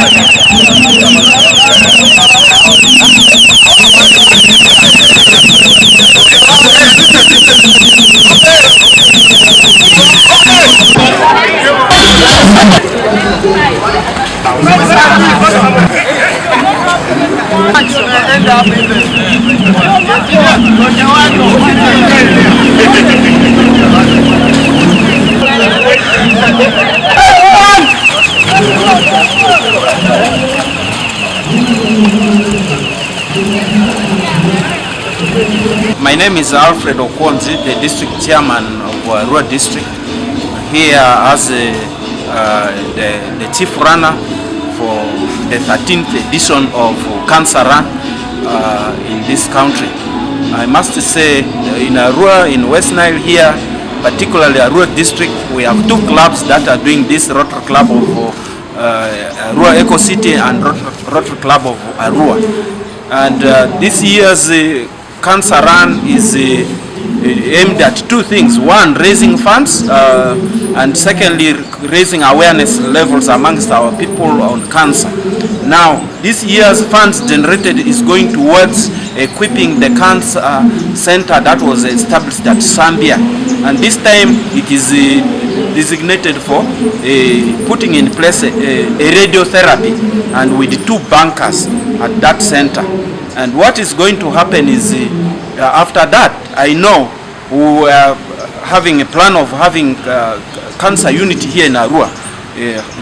My name is Alfred Okwonzi, the district chairman of Arua district, here as the chief runner for the 13th edition of Cancer Run in this country. I must say, in Arua, in West Nile here, particularly Arua district, we have two clubs that are doing this: Rotary Club of Arua Eco City and Rotary Club of Arua. And this year's Cancer Run is aimed at two things: one, raising funds, and secondly, raising awareness levels amongst our people on cancer. Now, this year's funds generated is going towards equipping the cancer center that was established at Zambia, and this time it is designated for putting in place a radiotherapy, and with 2 bunkers at that center. And what is going to happen is, after that, I know we are having a plan of having cancer unit here in Arua,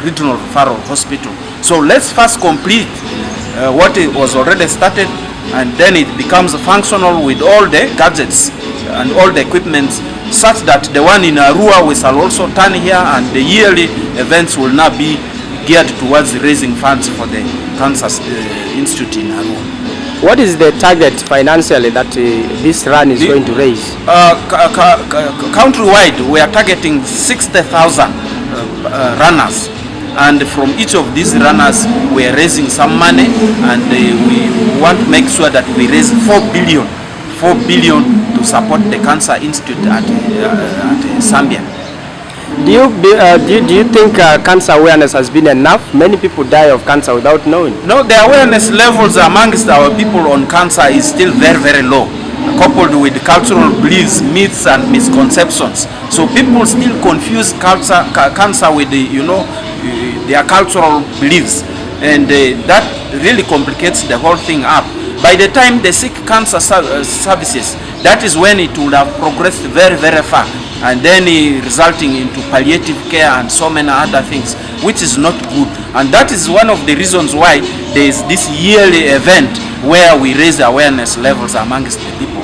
regional referral hospital. So let's first complete what was already started, and then it becomes functional with all the gadgets and all the equipment, such that the one in Arua we shall also turn here, and the yearly events will now be geared towards raising funds for the Cancer Institute in Arua. What is the target financially that this run is going to raise? Countrywide, we are targeting 60,000 runners, and from each of these runners we are raising some money, and we want to make sure that we raise 4 billion to support the Cancer Institute at Zambia. Do you think cancer awareness has been enough? Many people die of cancer without knowing. No, the awareness levels amongst our people on cancer is still very, very low, coupled with cultural beliefs, myths and misconceptions. So people still confuse cancer with their cultural beliefs, and that really complicates the whole thing up. By the time they seek cancer services, that is when it would have progressed very, very far, and then resulting into palliative care and so many other things, which is not good. And that is one of the reasons why there is this yearly event where we raise awareness levels amongst the people.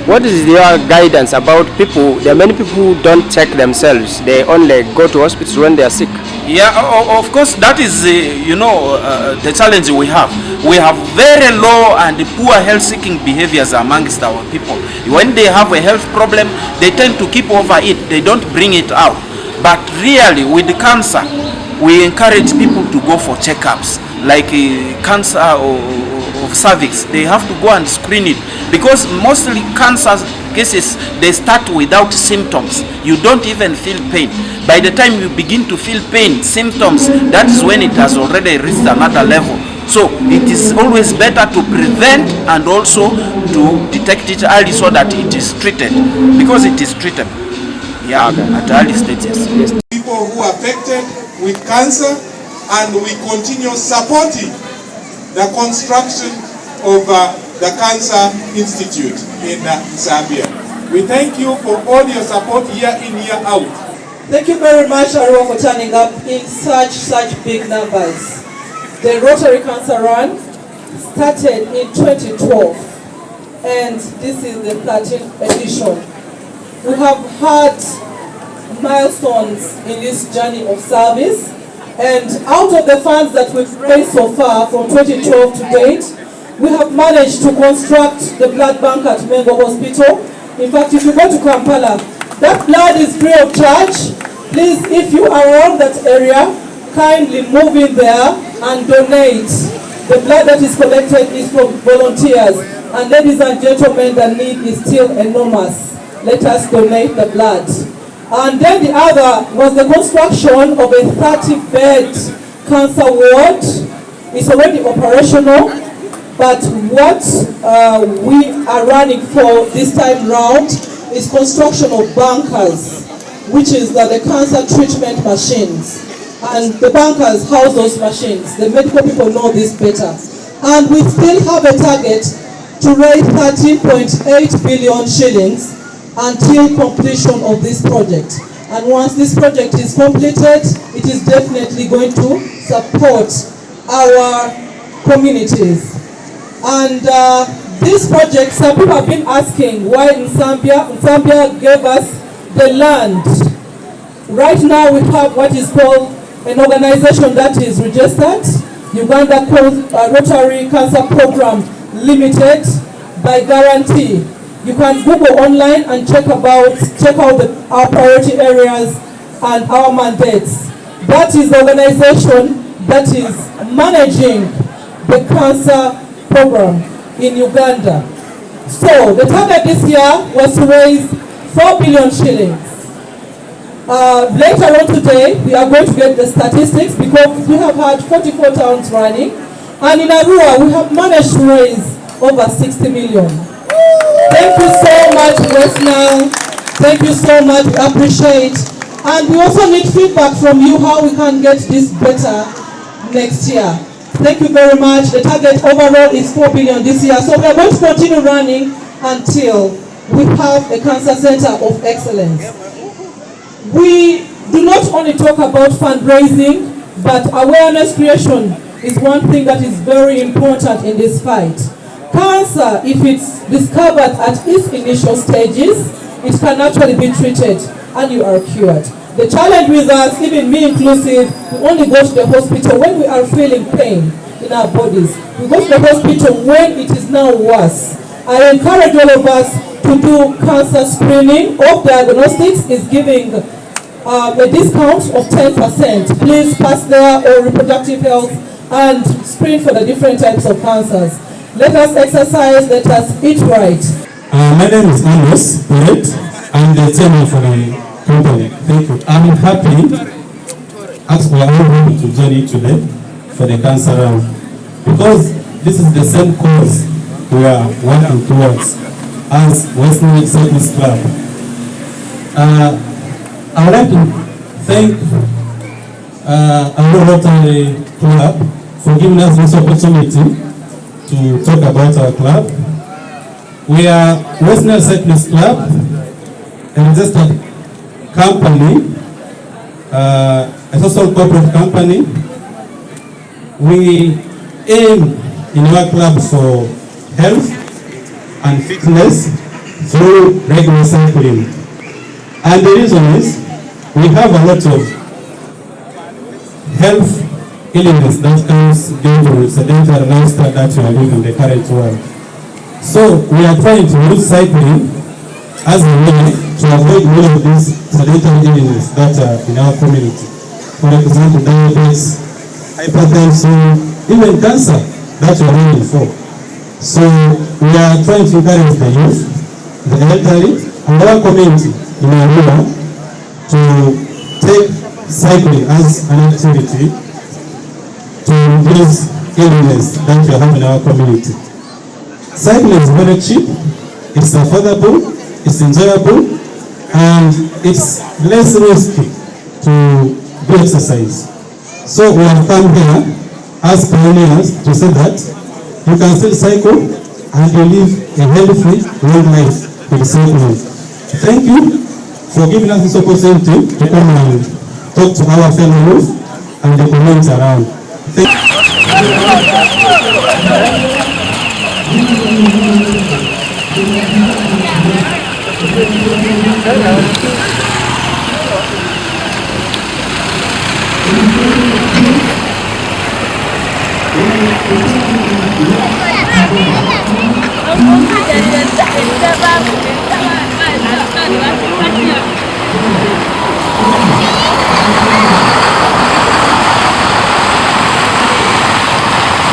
What is your guidance about people? There are many people who don't check themselves. They only go to hospitals when they are sick. Yeah, of course, that is the challenge we have. We have very low and poor health-seeking behaviors amongst our people. When they have a health problem, they tend to keep over it. They don't bring it out. But really, with cancer, we encourage people to go for checkups, like cancer of cervix. They have to go and screen it, because mostly cancer cases, they start without symptoms. You don't even feel pain. By the time you begin to feel pain, symptoms, that is when it has already reached another level. So it is always better to prevent and also to detect it early so that it is treated, because it is treated at early stages. Yes. People who are affected with cancer, and we continue supporting the construction of the Cancer Institute in Zambia. We thank you for all your support year in, year out. Thank you very much, Arua, for turning up in such big numbers. The Rotary Cancer Run started in 2012, and this is the 13th edition. We have had milestones in this journey of service, and out of the funds that we've raised so far from 2012 to date, we have managed to construct the blood bank at Mengo Hospital. In fact, if you go to Kampala, that blood is free of charge. Please, if you are around that area, kindly move in there and donate. The blood that is collected is from volunteers. And ladies and gentlemen, the need is still enormous. Let us donate the blood. And then the other was the construction of a 30-bed cancer ward is already operational, but what we are running for this time round is construction of bunkers, which is the cancer treatment machines. And the bunkers house those machines. The medical people know this better. And we still have a target to raise 13.8 billion shillings until completion of this project. And once this project is completed, it is definitely going to support our communities. And this project, some people have been asking why in Zambia gave us the land. Right now we have what is called an organization that is registered, Uganda Rotary Cancer Program Limited by guarantee. You can Google online and check out our priority areas and our mandates. That is the organization that is managing the cancer program in Uganda. So the target this year was to raise 4 billion shillings. Later on today, we are going to get the statistics because we have had 44 towns running, and in Arua, we have managed to raise over 60 million. Thank you so much, Westnile. Thank you so much, we appreciate. And we also need feedback from you how we can get this better next year. Thank you very much. The target overall is 4 billion this year, so we are going to continue running until we have a cancer center of excellence. We do not only talk about fundraising, but awareness creation is one thing that is very important in this fight. Cancer, if it's discovered at its initial stages, it can actually be treated and you are cured. The challenge with us, even me inclusive, we only go to the hospital when we are feeling pain in our bodies. We go to the hospital when it is now worse. I encourage all of us to do cancer screening. Of Diagnostics is giving a discount of 10%. Please pass there, or reproductive health, and screen for the different types of cancers. Let us exercise, let us eat right. My name is Amos Barrett. I'm the chairman for the company. Thank you. I'm happy as we are all able to join you today for the cancer round, because this is the same cause we are working towards as Western Service Club. I would like to thank our Rotary Club for giving us this opportunity to talk about our club. We are Western Service Club, a registered company, a social corporate company. We aim in our club for health and fitness through regular cycling. And the reason is we have a lot of health illness that comes due to sedentary lifestyle that we are living in the current world. So we are trying to use cycling as a way to avoid all of these sedentary illnesses that are in our community. For example, diabetes, hypertension, even cancer that we are looking for. So we are trying to encourage the youth, the elderly, and our community in Arua to take cycling as an activity to reduce illness that we have in our community. Cycling is very cheap, it's affordable, it's enjoyable, and it's less risky to do exercise. So we have come here as pioneers to say that you can still cycle and you live a healthy, long life with cycling. Thank you for giving us this opportunity to come and talk to our fellow youth and the community around. Thank you.